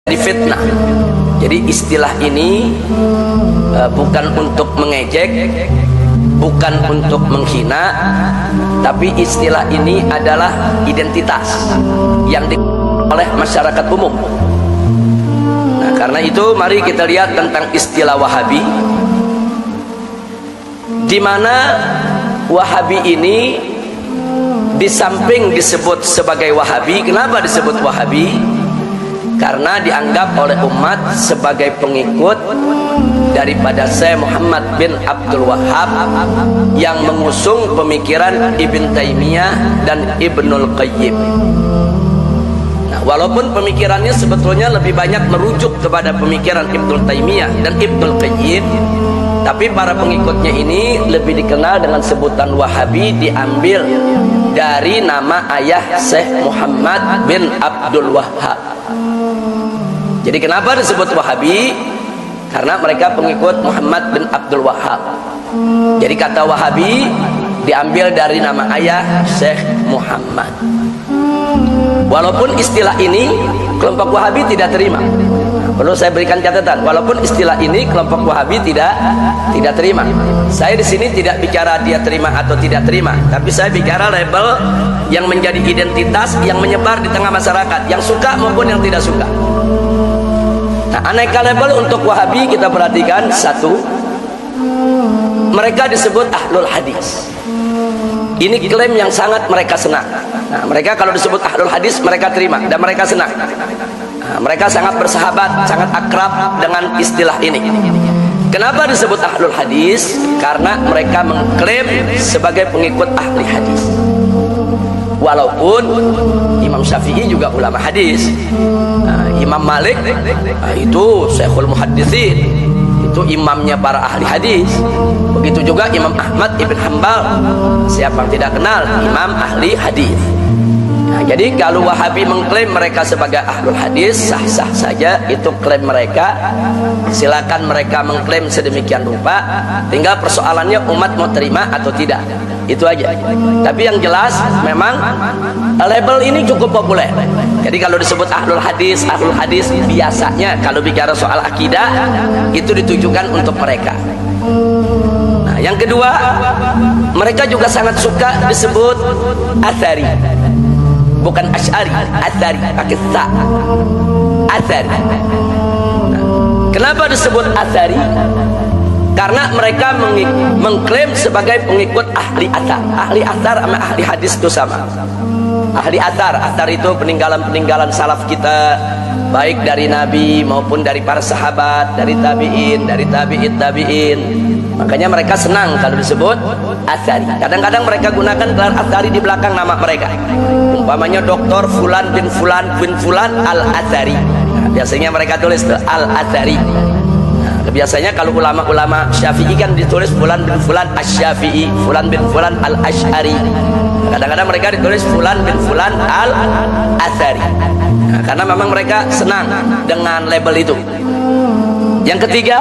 difitnah. Jadi istilah ini bukan untuk mengejek, bukan untuk menghina, tapi istilah ini adalah identitas yang oleh masyarakat umum. Nah, karena itu mari kita lihat tentang istilah Wahabi, di mana Wahabi ini di samping disebut sebagai Wahabi. Kenapa disebut Wahabi? Karena dianggap oleh umat sebagai pengikut daripada Syekh Muhammad bin Abdul Wahhab yang mengusung pemikiran Ibn Taimiyah dan Ibnul Qayyim. Nah, walaupun pemikirannya sebetulnya lebih banyak merujuk kepada pemikiran Ibnul Taimiyah dan Ibnul Qayyim, tapi para pengikutnya ini lebih dikenal dengan sebutan Wahabi, diambil dari nama ayah Syekh Muhammad bin Abdul Wahhab. Jadi kenapa disebut Wahabi? Karena mereka pengikut Muhammad bin Abdul Wahhab. Jadi kata Wahabi diambil dari nama ayah Syekh Muhammad. Walaupun istilah ini kelompok Wahabi tidak terima. Perlu saya berikan catatan, walaupun istilah ini kelompok Wahabi tidak terima. Saya di sini tidak bicara dia terima atau tidak terima, tapi saya bicara label yang menjadi identitas yang menyebar di tengah masyarakat, yang suka maupun yang tidak suka. Nah, aneka label untuk Wahabi kita perhatikan. Satu, mereka disebut Ahlul Hadis. Ini klaim yang sangat mereka senang. Nah, mereka kalau disebut Ahlul Hadis mereka terima dan mereka senang. Nah, mereka sangat bersahabat, sangat akrab dengan istilah ini. Kenapa disebut Ahlul Hadis? Karena mereka mengklaim sebagai pengikut ahli hadis. Walaupun Imam Syafi'i juga ulama hadis, Imam Malik itu Syekhul Muhadditsin, itu imamnya para ahli hadis. Begitu juga Imam Ahmad Ibn Hanbal, siapa yang tidak kenal, imam ahli hadis. Nah, jadi kalau Wahabi mengklaim mereka sebagai ahlul hadis, sah-sah saja itu klaim mereka. Silakan mereka mengklaim sedemikian rupa, tinggal persoalannya umat mau terima atau tidak, itu aja. Tapi yang jelas memang label ini cukup populer. Jadi kalau disebut ahlul hadis biasanya kalau bicara soal akidah itu ditujukan untuk mereka. Nah, yang kedua, mereka juga sangat suka disebut Atsari. Bukan Asy'ari, Atsari pakai ta. Atsari. Nah, kenapa disebut Atsari? Karena mereka mengklaim sebagai pengikut ahli atsar. Ahli atsar sama ahli hadis itu sama. Ahli atsar itu peninggalan salaf kita, baik dari Nabi maupun dari para sahabat, dari tabi'in, dari tabi'in. Makanya mereka senang kalau disebut Atsari. Kadang-kadang mereka gunakan gelar Atsari di belakang nama mereka. Umpamanya Dr. Fulan bin Fulan Al-Atsari. Nah, biasanya mereka tulis Al-Atsari. Nah, biasanya kalau ulama-ulama Syafi'i kan ditulis Fulan bin Fulan Asy-Syafi'i, Fulan bin Fulan Al-Asy'ari. Kadang-kadang mereka ditulis Fulan bin Fulan Al-Atsari. Nah, karena memang mereka senang dengan label itu. Yang ketiga,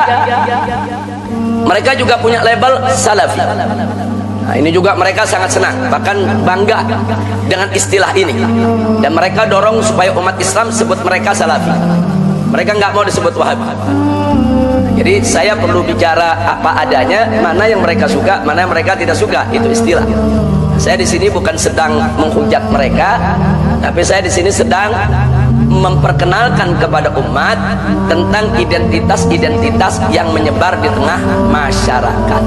mereka juga punya label Salafi. Nah, ini juga mereka sangat senang, bahkan bangga dengan istilah ini. Dan mereka dorong supaya umat Islam sebut mereka Salafi. Mereka nggak mau disebut Wahabi. Jadi saya perlu bicara apa adanya, mana yang mereka suka, mana yang mereka tidak suka, itu istilah. Saya di sini bukan sedang menghujat mereka, tapi saya di sini sedang memperkenalkan kepada umat tentang identitas-identitas yang menyebar di tengah masyarakat.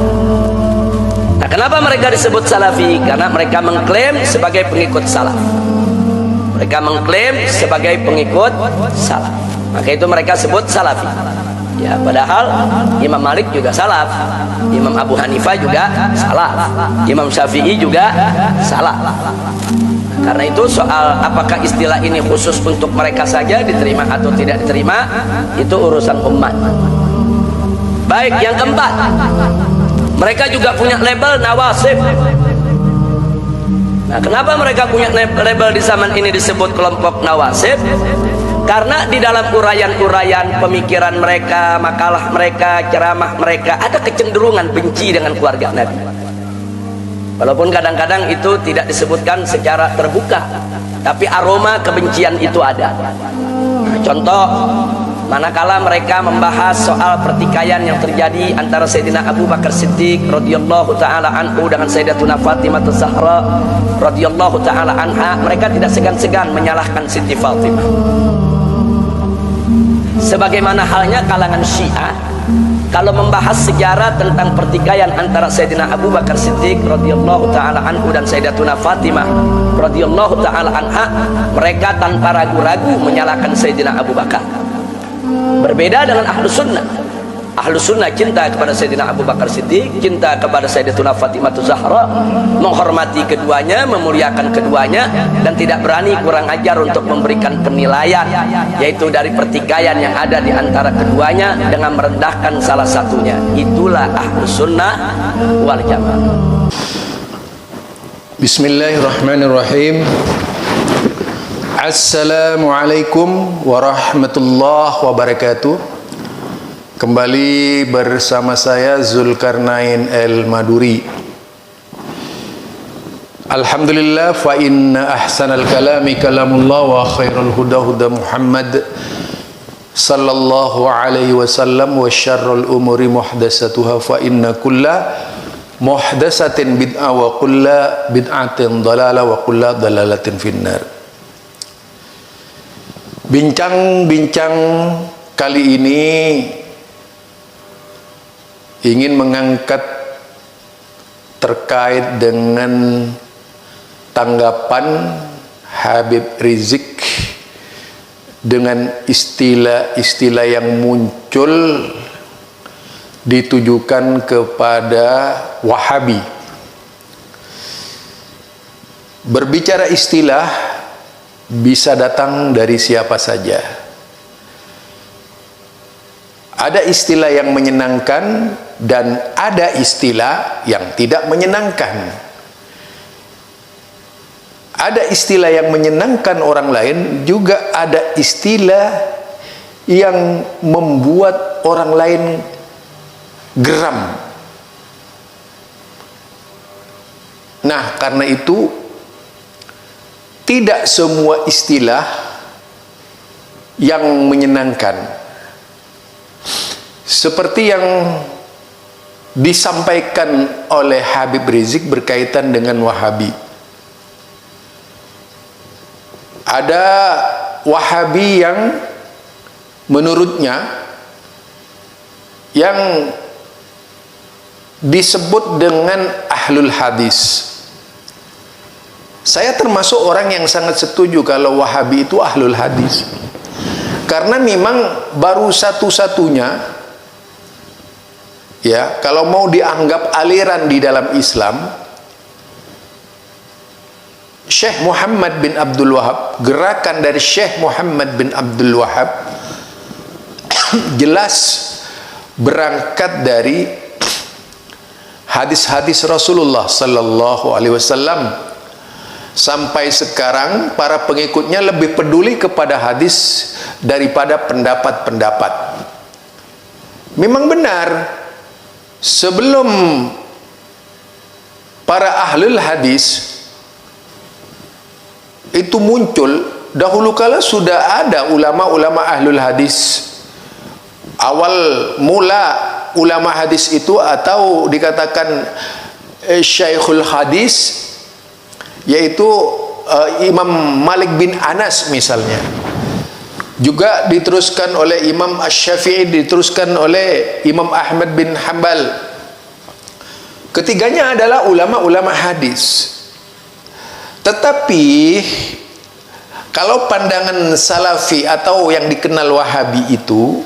Nah, kenapa mereka disebut Salafi? Karena mereka mengklaim sebagai pengikut salaf. Mereka mengklaim sebagai pengikut salaf. Maka itu mereka sebut Salafi. Ya, padahal Imam Malik juga salaf, Imam Abu Hanifah juga salaf, Imam Syafi'i juga salaf. Karena itu soal apakah istilah ini khusus untuk mereka saja diterima atau tidak diterima, itu urusan umat. Baik, yang keempat, mereka juga punya label Nawasib. Nah, kenapa mereka punya label di zaman ini disebut kelompok Nawasib? Karena di dalam uraian-uraian pemikiran mereka, makalah mereka, ceramah mereka ada kecenderungan benci dengan keluarga Nabi. Walaupun kadang-kadang itu tidak disebutkan secara terbuka, tapi aroma kebencian itu ada. Nah, Contoh, manakala mereka membahas soal pertikaian yang terjadi antara Sayyidina Abu Bakar Siddiq radhiyallahu taala anhu dengan Sayyidatuna Fatimah Az-Zahra radhiyallahu taala anha, mereka tidak segan-segan menyalahkan Siti Fatimah. Sebagaimana halnya kalangan Syiah, kalau membahas sejarah tentang pertikaian antara Sayyidina Abu Bakar Siddiq radhiyallahu taala anhu dan Sayyidatuna Fatimah radhiyallahu taala anha, mereka tanpa ragu-ragu menyalahkan Sayyidina Abu Bakar. Berbeda dengan Ahlus Sunnah. Ahlus Sunnah cinta kepada Sayyidina Abu Bakar Siddiq, cinta kepada Sayyidatuna Fatimah Az-Zahra, menghormati keduanya, memuliakan keduanya, dan tidak berani kurang ajar untuk memberikan penilaian, yaitu dari pertikaian yang ada di antara keduanya dengan merendahkan salah satunya. Itulah Ahlus Sunnah wal Jamaah. Bismillahirrahmanirrahim. Assalamualaikum warahmatullahi wabarakatuh. Kembali bersama saya Zulkarnain Al-Maduri. Alhamdulillah, fa inna ahsanal kalami kalamullah wa khairul huda huda Muhammad sallallahu alaihi wasallam wa syarrul umuri muhdatsatuha fa inna kulla muhdatsatin bid'ah wa kulla bid'atin dhalalah wa kulla dhalalatin finnar. Bincang-bincang kali ini ingin mengangkat terkait dengan tanggapan Habib Rizik dengan istilah-istilah yang muncul ditujukan kepada Wahabi. Berbicara istilah bisa datang dari siapa saja. Ada istilah yang menyenangkan dan ada istilah yang tidak menyenangkan. Ada istilah yang menyenangkan orang lain, juga ada istilah yang membuat orang lain geram. Nah, karena itu tidak semua istilah yang menyenangkan. Seperti yang disampaikan oleh Habib Rizik berkaitan dengan Wahabi. Ada Wahabi yang menurutnya yang disebut dengan Ahlul Hadis. Saya termasuk orang yang sangat setuju kalau Wahabi itu Ahlul Hadis. Karena memang baru satu-satunya, ya, kalau mau dianggap aliran di dalam Islam, Syekh Muhammad bin Abdul Wahab, gerakan dari Syekh Muhammad bin Abdul Wahab jelas berangkat dari hadis-hadis Rasulullah sallallahu alaihi wasallam. Sampai sekarang para pengikutnya lebih peduli kepada hadis daripada pendapat-pendapat. Memang benar, sebelum para ahlul hadis itu muncul, dahulu kala sudah ada ulama-ulama ahlul hadis. Awal mula ulama hadis itu, atau dikatakan Syekhul Hadis, yaitu Imam Malik bin Anas misalnya. Juga diteruskan oleh Imam Asy-Syafi'i, diteruskan oleh Imam Ahmad bin Hanbal. Ketiganya adalah ulama-ulama hadis. Tetapi kalau pandangan Salafi atau yang dikenal Wahabi itu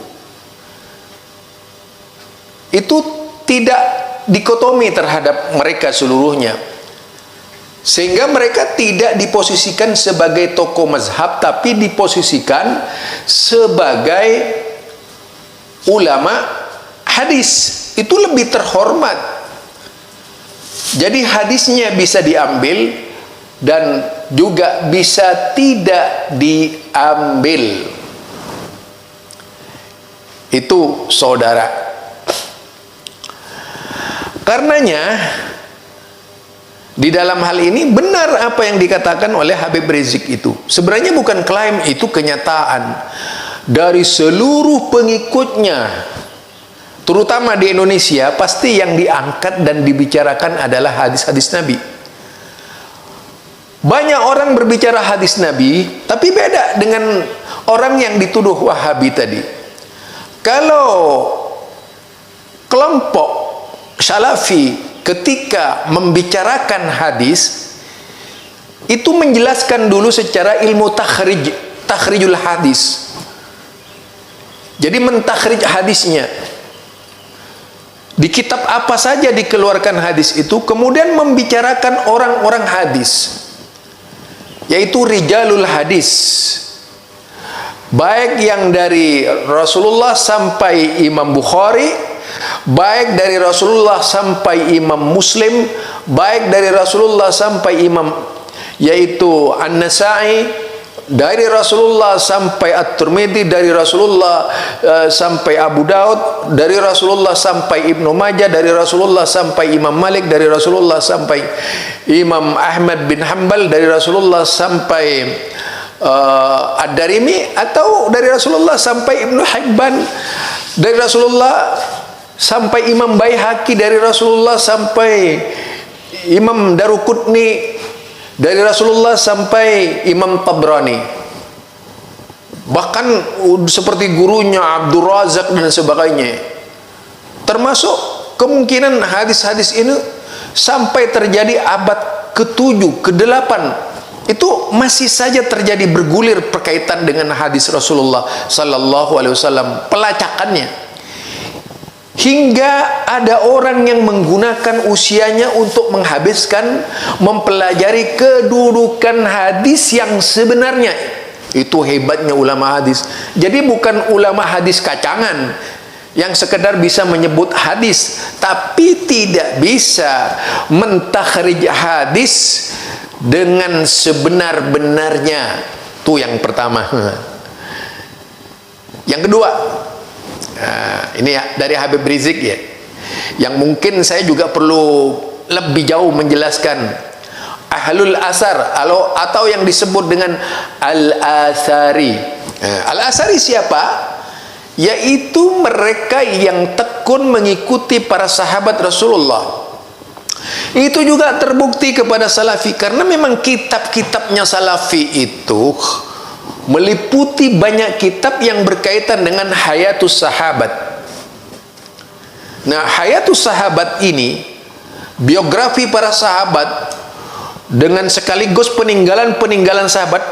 tidak dikotomi terhadap mereka seluruhnya. Sehingga mereka tidak diposisikan sebagai tokoh mazhab, tapi diposisikan sebagai ulama hadis. Itu lebih terhormat. Jadi hadisnya bisa diambil dan juga bisa tidak diambil. Itu saudara. Karenanya di dalam hal ini benar apa yang dikatakan oleh Habib Rizik itu. Sebenarnya bukan klaim, itu kenyataan. dari seluruh pengikutnya, terutama di Indonesia, pasti yang diangkat dan dibicarakan adalah hadis-hadis Nabi. Banyak orang berbicara hadis Nabi, tapi beda dengan orang yang dituduh Wahabi tadi. Kalau kelompok Salafi ketika membicarakan hadis, itu menjelaskan dulu secara ilmu takhrijul hadis. Jadi mentakhrij hadisnya. Di kitab apa saja dikeluarkan hadis itu, kemudian membicarakan orang-orang hadis, yaitu rijalul hadis, baik yang dari Rasulullah sampai Imam Bukhari, baik dari Rasulullah sampai Imam Muslim, baik dari Rasulullah sampai Imam yaitu An-Nasa'i, dari Rasulullah sampai At-Tirmidzi, dari Rasulullah sampai Abu Daud, dari Rasulullah sampai Ibnu Majah, dari Rasulullah sampai Imam Malik, dari Rasulullah sampai Imam Ahmad bin Hanbal, dari Rasulullah sampai Ad-Darimi, atau dari Rasulullah sampai Ibnu Hibban, dari Rasulullah sampai Imam Baihaqi, dari Rasulullah sampai Imam Daruqutni, dari Rasulullah sampai Imam Tabrani, bahkan seperti gurunya Abdul Razak dan sebagainya. Termasuk kemungkinan hadis-hadis ini sampai terjadi abad ke-7, ke-8, itu masih saja terjadi bergulir berkaitan dengan hadis Rasulullah sallallahu alaihi wasallam, pelacakannya. Hingga ada orang yang menggunakan usianya untuk menghabiskan mempelajari kedudukan hadis yang sebenarnya. Itu hebatnya ulama hadis. Jadi bukan ulama hadis kacangan yang sekedar bisa menyebut hadis, tapi tidak bisa mentakhrij hadis dengan sebenar-benarnya. Itu yang pertama. Yang kedua, ini ya dari Habib Rizik ya, yang mungkin saya juga perlu lebih jauh menjelaskan. Ahlul asar atau yang disebut dengan al-asari. Al-asari siapa? Yaitu mereka yang tekun mengikuti para sahabat Rasulullah. Itu juga terbukti kepada Salafi, karena memang kitab-kitabnya Salafi itu meliputi banyak kitab yang berkaitan dengan hayatus sahabat. Nah, hayatus sahabat ini, biografi para sahabat dengan sekaligus peninggalan-peninggalan sahabat,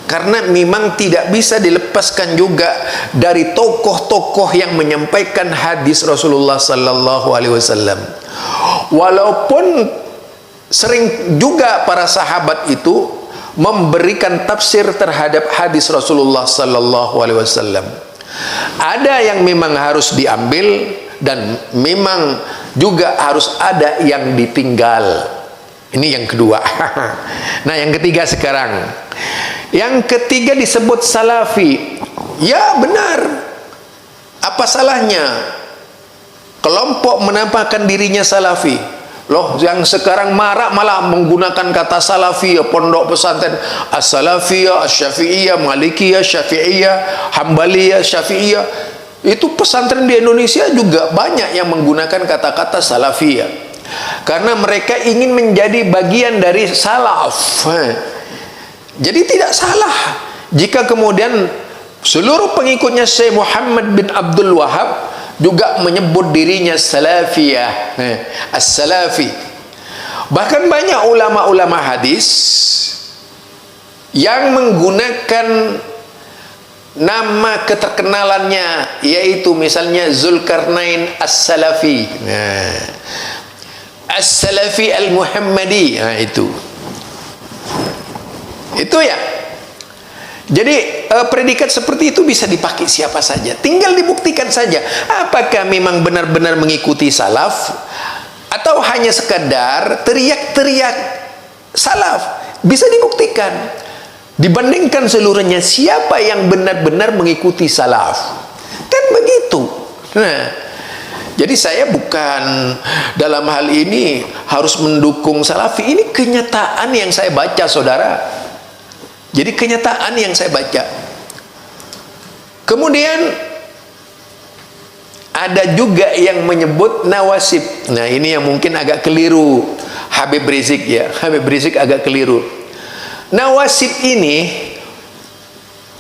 karena memang tidak bisa dilepaskan juga dari tokoh-tokoh yang menyampaikan hadis Rasulullah sallallahu alaihi wasallam. Walaupun sering juga para sahabat itu memberikan tafsir terhadap hadis Rasulullah sallallahu alaihi wasallam. Ada yang memang harus diambil dan memang juga harus ada yang ditinggal. Ini yang kedua. Nah, yang ketiga sekarang. Yang ketiga disebut Salafi. Ya, benar. Apa salahnya kelompok menampakkan dirinya Salafi? Loh, yang sekarang marak malah menggunakan kata Salafiyah, pondok pesantren As-Salafiyah, Asy-Syafi'iyah, Malikiyah, Syafi'iyah, Hambaliyah, Syafi'iyah. Itu pesantren di Indonesia juga banyak yang menggunakan kata-kata Salafiyah, karena mereka ingin menjadi bagian dari salaf. Jadi tidak salah jika kemudian seluruh pengikutnya Syekh Muhammad bin Abdul Wahab juga menyebut dirinya Salafiyah, As-Salafi. Bahkan banyak ulama-ulama hadis yang menggunakan nama keterkenalannya, yaitu misalnya Zulkarnain As-Salafi, As-Salafi Al-Muhammadi. Nah, itu ya. Jadi predikat seperti itu bisa dipakai siapa saja, tinggal dibuktikan saja apakah memang benar-benar mengikuti salaf atau hanya sekadar teriak-teriak salaf. Bisa dibuktikan, dibandingkan seluruhnya siapa yang benar-benar mengikuti salaf, kan begitu. Nah, jadi saya bukan dalam hal ini harus mendukung Salafi. Ini kenyataan yang saya baca, saudara. Jadi kenyataan yang saya baca. Kemudian ada juga yang menyebut nawasib. Nah, ini yang mungkin agak keliru Habib Rizik ya. Habib Rizik agak keliru. Nawasib ini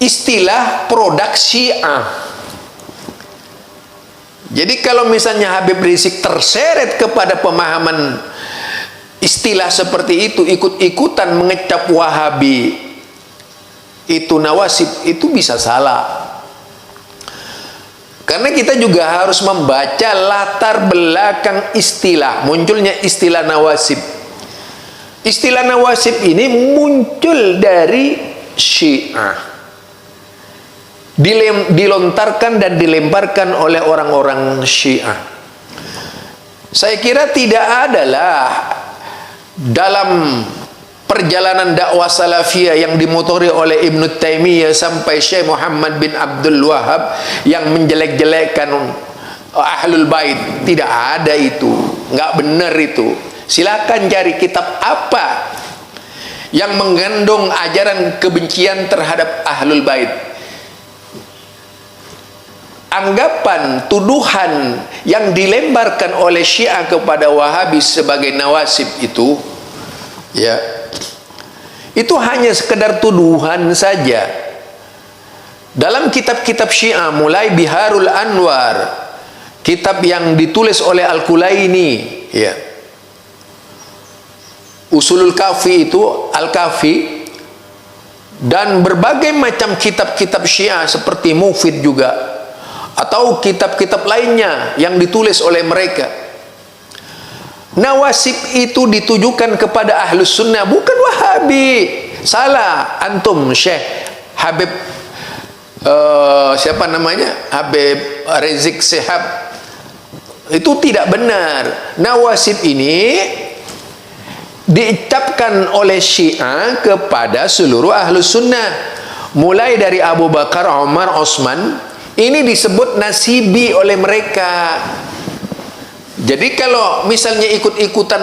istilah produk Syiah. Jadi kalau misalnya Habib Rizik terseret kepada pemahaman istilah seperti itu, ikut-ikutan mengecap Wahabi, itu nawasib, itu bisa salah. Karena kita juga harus membaca latar belakang istilah, munculnya istilah nawasib. Istilah nawasib ini muncul dari Syiah. Dilontarkan dan dilemparkan oleh orang-orang Syiah. Saya kira tidak adalah dalam perjalanan dakwah salafiyah yang dimotori oleh Ibnu Taimiyah sampai Syekh Muhammad bin Abdul Wahab yang menjelek-jelekkan Ahlul Bait. Tidak ada itu, nggak benar itu. Silakan cari kitab apa yang mengandung ajaran kebencian terhadap Ahlul Bait. Anggapan, tuduhan yang dilemparkan oleh Syiah kepada Wahabi sebagai nawasib itu, ya, itu hanya sekedar tuduhan saja. Dalam kitab-kitab Syiah, mulai Biharul Anwar, kitab yang ditulis oleh Al-Kulaini, ya, Usulul Kafi itu Al-Kafi, dan berbagai macam kitab-kitab Syiah seperti Mufid juga, atau kitab-kitab lainnya yang ditulis oleh mereka. Nawasib itu ditujukan kepada Ahlus Sunnah, bukan Wahabi. Salah antum Syekh Habib siapa namanya, Habib Rizik Sihab. Itu tidak benar. Nawasib ini diucapkan oleh Syiah kepada seluruh Ahlus Sunnah, mulai dari Abu Bakar, Umar, Utsman. Ini disebut nasibi oleh mereka. Jadi kalau misalnya ikut-ikutan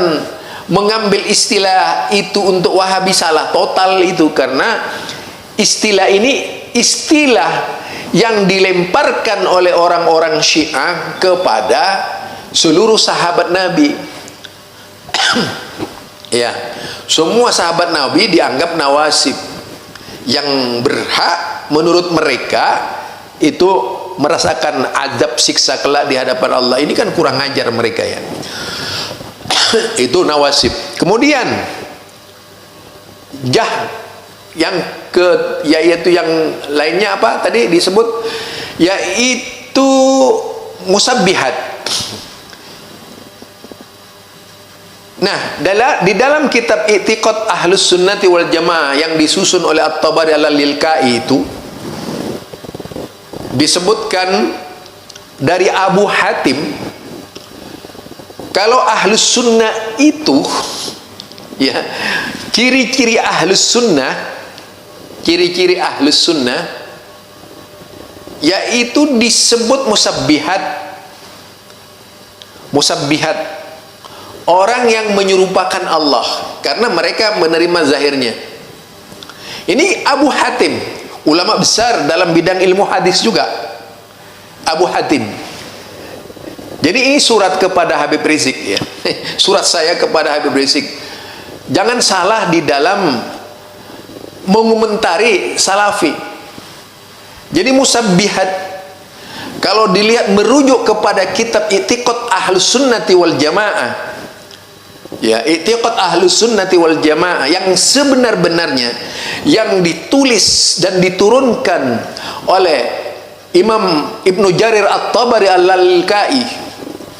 mengambil istilah itu untuk Wahabi, salah total itu. Karena istilah ini istilah yang dilemparkan oleh orang-orang Syiah kepada seluruh sahabat Nabi. Ya, semua sahabat Nabi dianggap nawasib, yang berhak menurut mereka itu merasakan azab siksa kelak di hadapan Allah. Ini kan kurang ajar mereka ya. Itu nawasib. Kemudian yang yaitu yang lainnya apa tadi disebut, yaitu musabbihat. Nah, di dalam kitab I'tiqad Ahlus Sunnati wal Jamaah yang disusun oleh At-Tabari Al-Lilkai itu disebutkan dari Abu Hatim, kalau Ahlus Sunnah itu, ya, ciri-ciri Ahlus Sunnah, yaitu disebut musabbihat. Orang yang menyerupakan Allah karena mereka menerima zahirnya. Ini Abu Hatim, ulama besar dalam bidang ilmu hadis juga, Abu Hatim. Jadi ini surat kepada Habib Rizik ya. Surat saya kepada Habib Rizik. Jangan salah di dalam mengomentari salafi. Jadi musabbihat, kalau dilihat merujuk kepada kitab I'tiqad Ahlus Sunnati wal Jamaah, ya, I'tiqad Ahlus Sunnati wal Jamaah yang sebenar-benarnya, yang ditulis dan diturunkan oleh Imam Ibnu Jarir At-Tabari Al-Lilkai.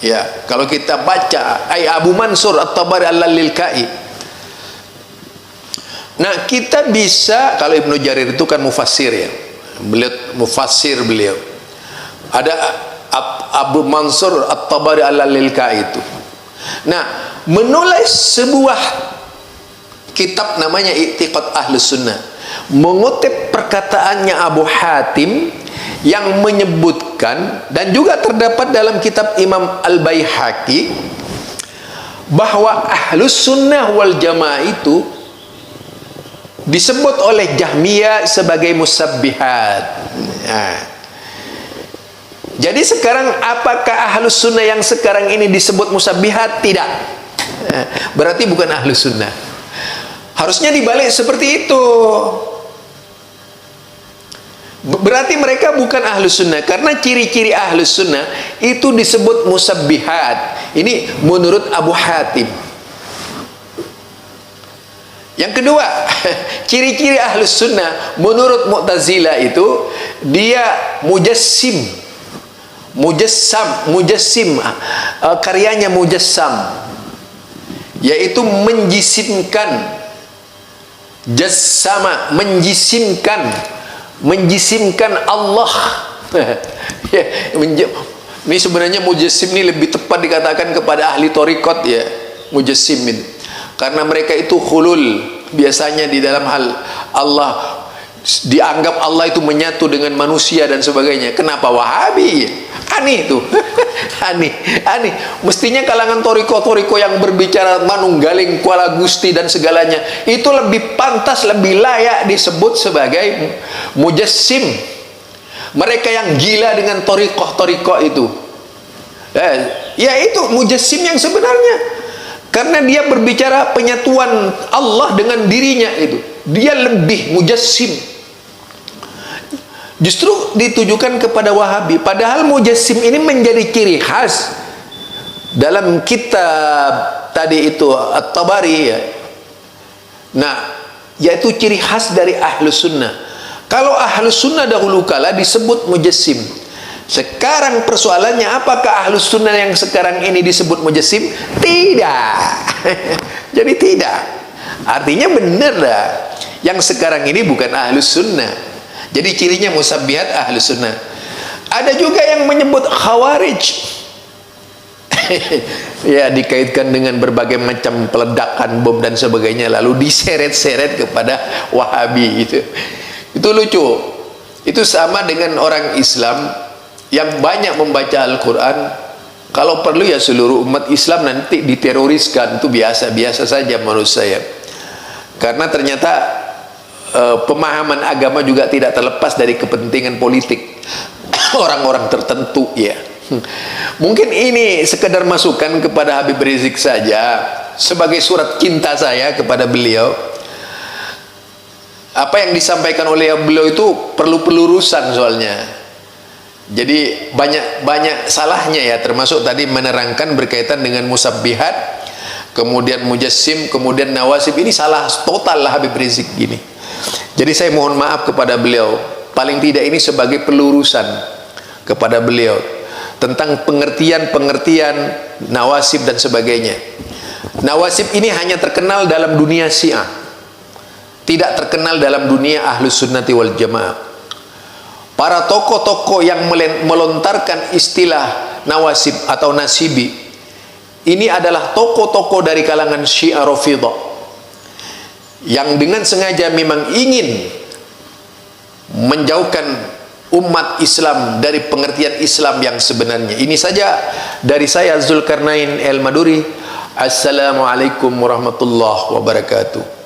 Ya, kalau kita baca Abu Mansur At-Tabari Al-Lilkai. Nah, kita bisa, kalau Ibnu Jarir itu kan mufassir ya. Mufassir beliau. Ada Abu Mansur At-Tabari Al-Lilkai itu. Nah, menulis sebuah kitab namanya I'tiqad Ahlus Sunnah, mengutip perkataannya Abu Hatim yang menyebutkan, dan juga terdapat dalam kitab Imam Al-Baihaqi, bahwa Ahlus Sunnah wal Jamaah itu disebut oleh Jahmiyah sebagai musabbihat. Nah, Jadi sekarang apakah ahlus sunnah yang sekarang ini disebut musabbihat? Tidak. Berarti bukan ahlus sunnah. Harusnya dibalik seperti itu. Berarti mereka bukan ahlus sunnah, karena ciri-ciri ahlus sunnah itu disebut musabbihat. Ini menurut Abu Hatim. Yang kedua, ciri-ciri ahlus sunnah menurut Mu'tazilah itu dia mujassim, karyanya mujassam, yaitu menjisimkan, jassama, menjisimkan Allah. Ya, ini sebenarnya mujassim ini lebih tepat dikatakan kepada ahli thariqat ya, mujassimin, karena mereka itu hulul. Biasanya di dalam hal Allah dianggap Allah itu menyatu dengan manusia dan sebagainya. Kenapa Wahabi? Aneh itu. aneh. Mestinya kalangan toriko yang berbicara manunggaling kuala gusti dan segalanya itu lebih pantas, lebih layak disebut sebagai mujassim. Mereka yang gila dengan toriko itu, ya itu mujassim yang sebenarnya, karena dia berbicara penyatuan Allah dengan dirinya, itu dia lebih mujassim. Justru ditujukan kepada Wahabi, padahal mujassim ini menjadi ciri khas dalam kitab tadi itu At-Tabari ya. Nah, yaitu ciri khas dari ahlus sunnah. Kalau ahlus sunnah dahulu kala disebut mujassim. Sekarang persoalannya, apakah ahlus sunnah yang sekarang ini disebut mujassim? Tidak. Jadi tidak. Artinya benar dah, yang sekarang ini bukan ahlus sunnah. Jadi cirinya musabbihat ahlus sunnah. Ada juga yang menyebut khawarij. Ya, dikaitkan dengan berbagai macam peledakan bom dan sebagainya, lalu diseret-seret kepada Wahabi itu. Itu lucu. Itu sama dengan orang Islam yang banyak membaca Al-Quran. Kalau perlu ya seluruh umat Islam nanti diteroriskan, itu biasa-biasa saja menurut saya. Karena ternyata pemahaman agama juga tidak terlepas dari kepentingan politik orang-orang tertentu ya. Mungkin ini sekedar masukan kepada Habib Rizik saja, sebagai surat cinta saya kepada beliau. Apa yang disampaikan oleh beliau itu perlu pelurusan soalnya. Jadi banyak salahnya ya, termasuk tadi menerangkan berkaitan dengan musabbihat, kemudian mujassim, kemudian nawasib. Ini salah total lah Habib Rizik gini. Jadi saya mohon maaf kepada beliau, paling tidak ini sebagai pelurusan kepada beliau tentang pengertian-pengertian nawasib dan sebagainya. Nawasib ini hanya terkenal dalam dunia Syiah, tidak terkenal dalam dunia Ahlus Sunnati wal Jamaah. Para tokoh-tokoh yang melontarkan istilah nawasib atau nasibi ini adalah tokoh-tokoh dari kalangan Syiah Rafidhah, yang dengan sengaja memang ingin menjauhkan umat Islam dari pengertian Islam yang sebenarnya. Ini saja dari saya, Zulkarnain El Maduri. Assalamualaikum warahmatullahi wabarakatuh.